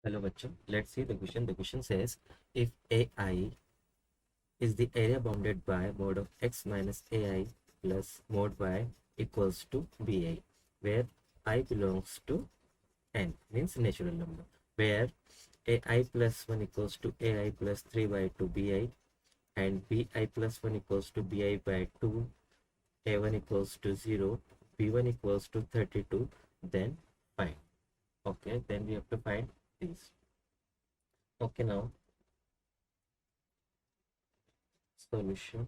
Hello bachcho, let's see the question. The question says if AI is the area bounded by mod of x minus AI plus mod y equals to bi, where I belongs to n, means natural number, where ai plus 1 equals to ai plus 3 by 2 bi, and bi plus 1 equals to bi by 2, a1 equals to 0, b1 equals to 32, then find. Okay, then we have to find these. Okay, now solution.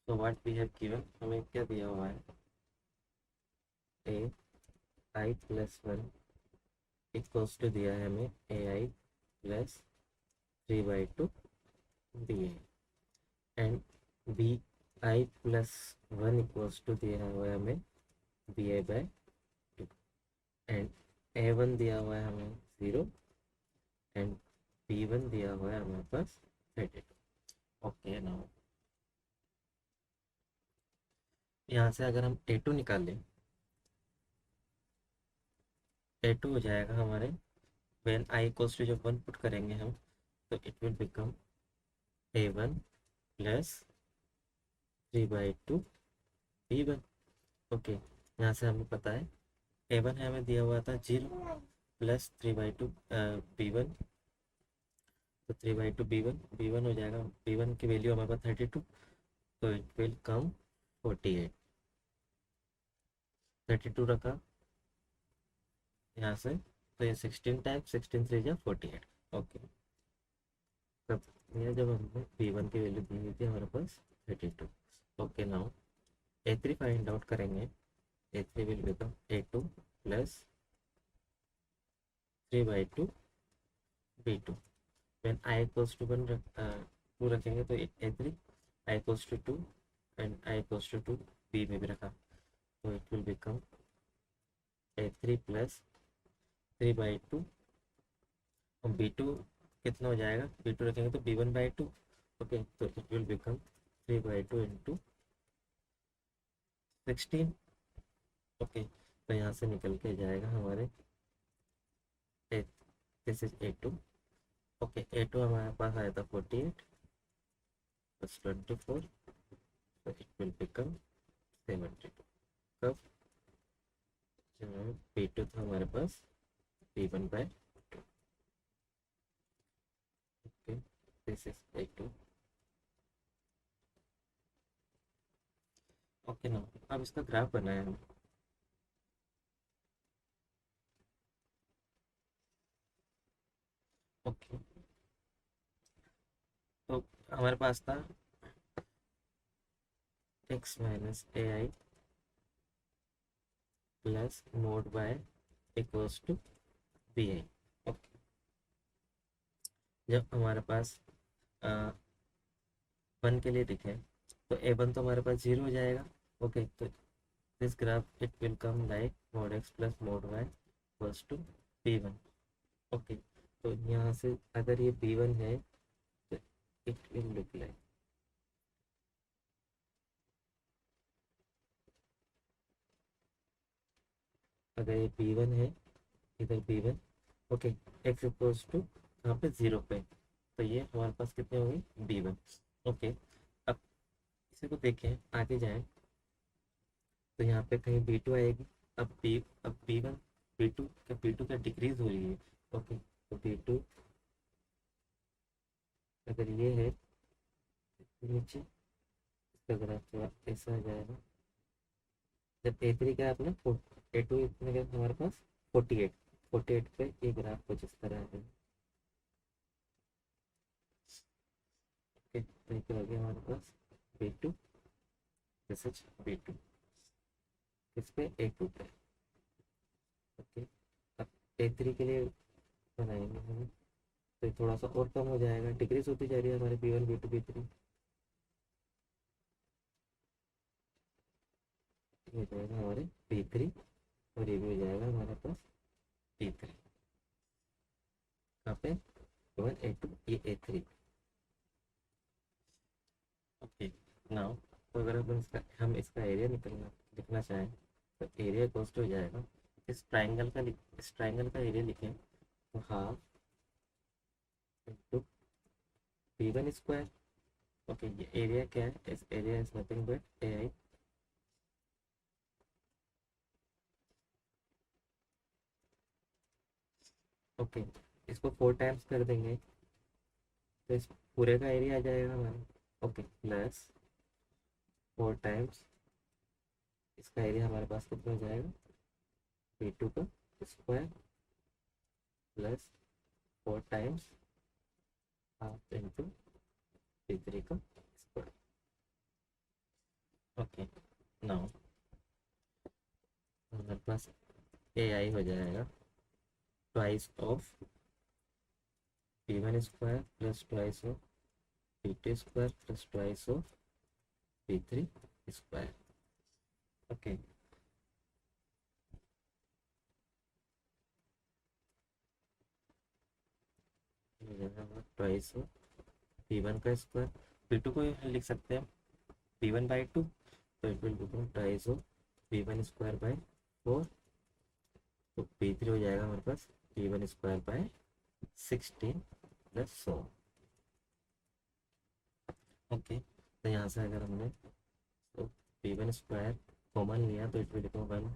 तो what we have given, हमें क्या दिया हुआ है, a I plus one equals to दिया है हमें a I plus 3/2 b i, and b i plus one equals to दिया हुआ है हमें b i by 2, and a one दिया हुआ है हमें 0, एंड बी वन दिया हुआ है हमारे पास 32। ओके, नाउ यहाँ से अगर हम ए टू निकाल लें, ए टू हो जाएगा हमारे, व्हेन आई इक्वल्स टू जब वन पुट करेंगे हम, तो it will become A one plus 3/2 B one. Okay, यहाँ से हमें पता है ए वन है, हमें दिया हुआ था 0 प्लस 3/2 बी वन, तो 3/2 बी वन हो जाएगा। बी वन की वैल्यू हमारे पास 32, तो इट विल कम 48। 32 रखा यहाँ से, तो ये 16 टाइप 16 3 जा 48। ओके, तब ये जब हमने बी वन की वैल्यू दी हुई थी हमारे पास 32। Okay, now a three find out करेंगे। A three will become a two plus 3/2 b two, when I equals to one two रखेंगे तो a three, i equals to 2 and i equals to 2 b में भी रखा, तो it will become a three plus 3/2, और B to कितना हो जाएगा, बी टू रखेंगे तो b1/2। ओके, तो it will become 3/2 into 16। Okay, तो यहाँ से निकल के जाएगा हमारे a, this is A two. Okay, a two हमारे पास आया था 48 प्लस 24, तो इट विल बिकम 72। कब, जब बी टू था हमारे पास b1/2। Okay, this is A two. Okay, ना अब इसका ग्राफ बनाया हम। ओके, तो हमारे पास था X minus A I plus not by equals to B I. Okay, जब हमारे पास वन के लिए दिखे, तो ए वन तो हमारे पास 0 हो जाएगा। ओके, तो this graph it will come like mod X plus mod Y equals to B one. Okay, तो यहाँ से अगर ये बी वन है, तो इट विल लुक लाइक, अगर ये बी वन है, इधर B one, okay, X equals to यहाँ पे 0 पे, तो ये हमारे पास कितने होंगे बी वन। ओके, अब इसी को देखें, आगे जाएं, तो यहाँ पे कहीं बी टू आएगी। अब बी वन, बी टू क्या डिक्रीज हो रही है। ओके, तो बी टू अगर ये है नीचे, इसका ग्राफ थोड़ा ऐसा आ जाएगा। जब ए थ्री का अपना ए टू इतने का हमारे पास 48, 48 पे ये ग्राफ कुछ इस तरह है। ओके, तो ये क्या हो गया हमारे पास b two, this is b two, किस पे ए टू पे। ओके, अब ए थ्री के लिए बनाएंगे हम, तो थोड़ा सा और कम हो जाएगा, डिक्रीज होती जा रही है हमारे B one B two B three. ये हो जाएगा हमारे बी थ्री, और ये भी हो जाएगा हमारे पास बी थ्री। कहाँ पे, वन ए टू, ये ए थ्री। ओके, नाउ तो अगर हम इसका एरिया निकलना लिखना चाहें, तो एरिया कॉस्ट हो जाएगा इस ट्राइंगल का एरिया लिखें तो half into V1 square. Okay, ये एरिया क्या है? इस area is nothing but AI। Okay, इसको 4 टाइम्स कर देंगे तो इस पूरे का एरिया आ जाएगा हमारा। ओके, प्लस 4 टाइम्स इसका एरिया हमारे पास कितना हो जाएगा? V2 का square plus 4 times half into V3 का स्क्वायर। ओके, नाउ हमारे पास AI हो जाएगा twice of V1 square plus twice of V2 square plus twice of V3 square. Okay, twice of V1 का स्क्वायर, V2 को लिख सकते हैं V1/2, तो it will become twice of V1 square by 4। तो V3 हो जाएगा हमारे पास V1 square by 16 plus 100। Okay, तो यहाँ से अगर हमने तो V1 स्क्वायर कॉमन लिया तो it will become 1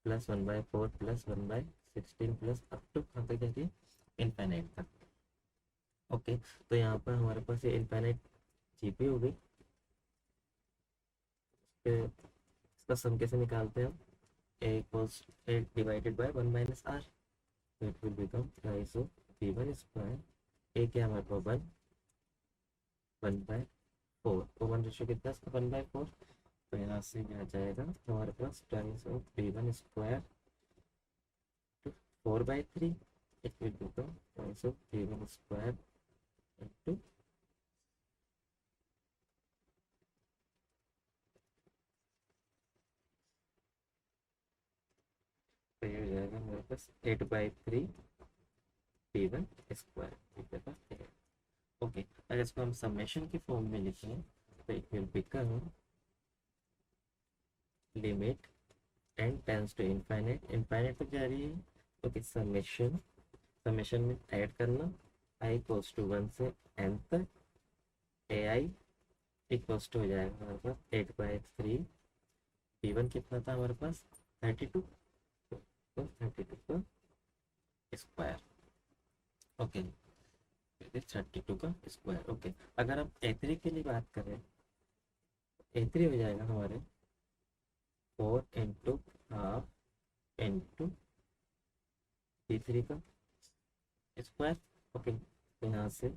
plus 1/4 plus 1/16 plus up to कहाँ तक जाती है? इनफाइनाइट तक। ओके, तो यहाँ पर हमारे पास ये इनफाइनाइट जीपी हो गई। फिर इसका सम कैसे निकालते हैं हम? A equals a divided by 1 minus r, तो it will become twice of V1 square. A क्या हमारे पास 1/4, तो 1 रेशो कितना इसका 1/4। तो यहाँ से आ जाएगा हमारे पास twice of V1 square 4/3। It will become twice of V1 square into तो ये हो जाएगा हमारे पास 8/3 V1 स्क्वायर। ठीक है। ओके, अगर इसको हम समेशन की फॉर्म में लिखें तो it will become limit N tends to infinite, infinite तक जा रही है। ओके, समेशन, समेशन में ऐड करना i इक्वल्स टू 1 से n तक AI इक्वल्स टू हो जाएगा हमारे पास 8/3। V1 कितना था हमारे पास? 32, तो 32 का स्क्वायर। ओके, 32 का स्क्वायर। ओके, अगर हम A3 के लिए बात करें, A3 हो जाएगा हमारे 4 इंटू हाफ इंटू V3 का स्क्वायर। ओके, तो यहाँ से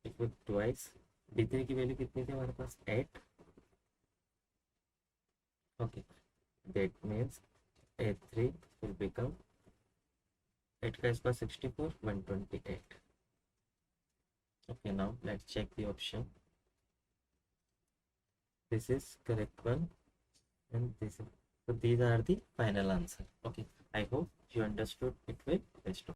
इक्वल ट्वाइस V3 की वैल्यू कितनी थी हमारे पास? 8। Okay, that means A3 will become 8 का square 64, 128। Okay, now let's check the option. This is correct one, and this is, so these are the final answer. Okay, I hope you understood it well. Best of